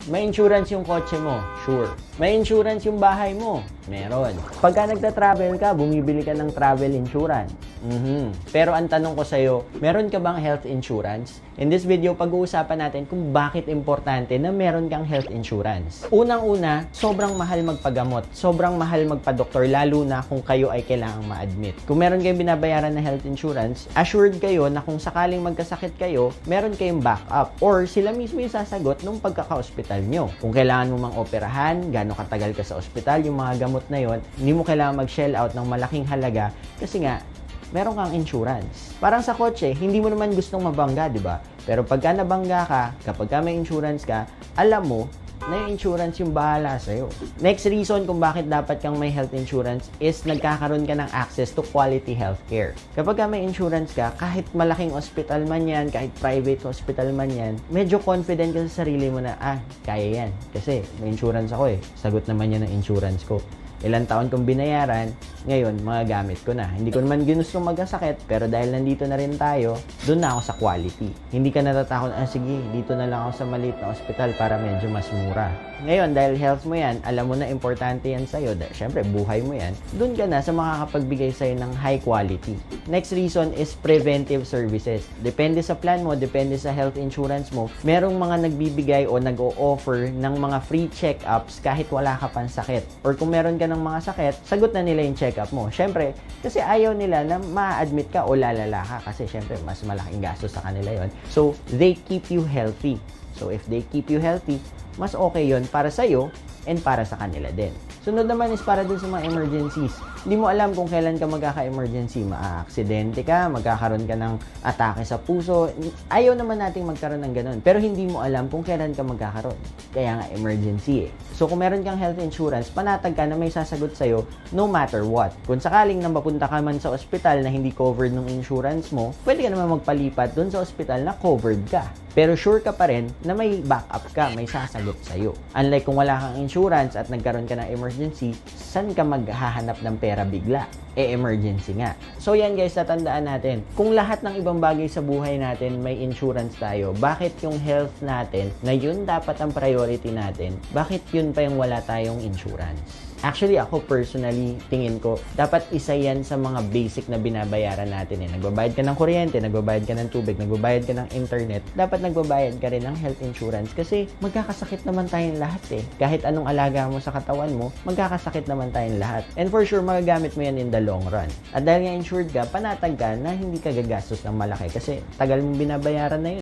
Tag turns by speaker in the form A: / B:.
A: May insurance yung kotse mo? Sure. May insurance yung bahay mo? Meron. Pagka nagta-travel ka, bumibili ka ng travel insurance. Pero ang tanong ko sa'yo, meron ka bang health insurance? In this video, pag-uusapan natin kung bakit importante na meron kang health insurance. Unang-una, sobrang mahal magpagamot. Sobrang mahal magpa-doktor, lalo na kung kayo ay kailangang ma-admit. Kung meron kayong binabayaran na health insurance, assured kayo na kung sakaling magkasakit kayo, meron kayong backup. Or sila mismo yung sasagot nung pagkaka-hospital nyo. Kung kailangan mo mang operahan, gano'ng katagal ka sa ospital, yung mga gamot na yon, hindi mo kailangan mag-shell out ng malaking halaga kasi nga, meron kang insurance. Parang sa kotse, hindi mo naman gustong mabangga, di ba? Pero pagka nabangga ka, kapag ka may insurance ka, alam mo na yung insurance yung bahala sa'yo. Next reason kung bakit dapat kang may health insurance is nagkakaroon ka ng access to quality healthcare. Kapag ka may insurance ka, kahit malaking hospital man yan, kahit private hospital man yan, medyo confident ka sa sarili mo na, kaya yan. Kasi may insurance ako eh. Sagot naman yan ng insurance ko. Ilang taon kong binayaran, ngayon, magagamit ko na. Hindi ko naman ginustong magkasakit, pero dahil nandito na rin tayo, doon na ako sa quality. Hindi ka natatakot, sige, dito na lang ako sa maliit na ospital para medyo mas mura. Ngayon, dahil health mo yan, alam mo na importante yan sa'yo, dahil syempre, buhay mo yan, doon ka na sa makakapagbigay sa'yo ng high quality. Next reason is preventive services. Depende sa plan mo, depende sa health insurance mo, merong mga nagbibigay o nag-o-offer ng mga free check-ups kahit wala ka pang sakit. Or kung meron ka ng mga sakit, sagot na nila yung check-up mo. Syempre, kasi ayaw nila na ma-admit ka o lalala ka kasi syempre, mas malaking gastos sa kanila yon. So, they keep you healthy. So, if they keep you healthy, mas okay yon para sa'yo and para sa kanila din. Sunod naman is para dun sa mga emergencies. Hindi mo alam kung kailan ka magkaka-emergency. Maa-aksidente ka, magkakaroon ka ng atake sa puso. Ayaw naman nating magkaroon ng ganun. Pero hindi mo alam kung kailan ka magkakaroon. Kaya nga emergency eh. So kung meron kang health insurance, panatag ka na may sasagot sa'yo no matter what. Kung sakaling nang mapunta ka man sa ospital na hindi covered ng insurance mo, pwede ka naman magpalipat dun sa ospital na covered ka. Pero sure ka pa rin na may backup ka, may sasagot sa'yo. Unlike kung wala kang insurance at nagkaroon ka ng emergency, saan ka maghahanap ng pera bigla? Emergency nga. So yan guys, tatandaan natin. Kung lahat ng ibang bagay sa buhay natin may insurance tayo, bakit yung health natin, na yun dapat ang priority natin, bakit yun pa yung wala tayong insurance? Actually, ako personally, tingin ko, dapat isa yan sa mga basic na binabayaran natin eh. Nagbabayad ka ng kuryente, nagbabayad ka ng tubig, nagbabayad ka ng internet, dapat nagbabayad ka rin ng health insurance kasi magkakasakit naman tayong lahat eh. Kahit anong alaga mo sa katawan mo, magkakasakit naman tayong lahat. And for sure, magagamit mo yan in the long run. At dahil nga insured ka, panatag ka na hindi ka gagastos ng malaki kasi tagal mong binabayaran na yun.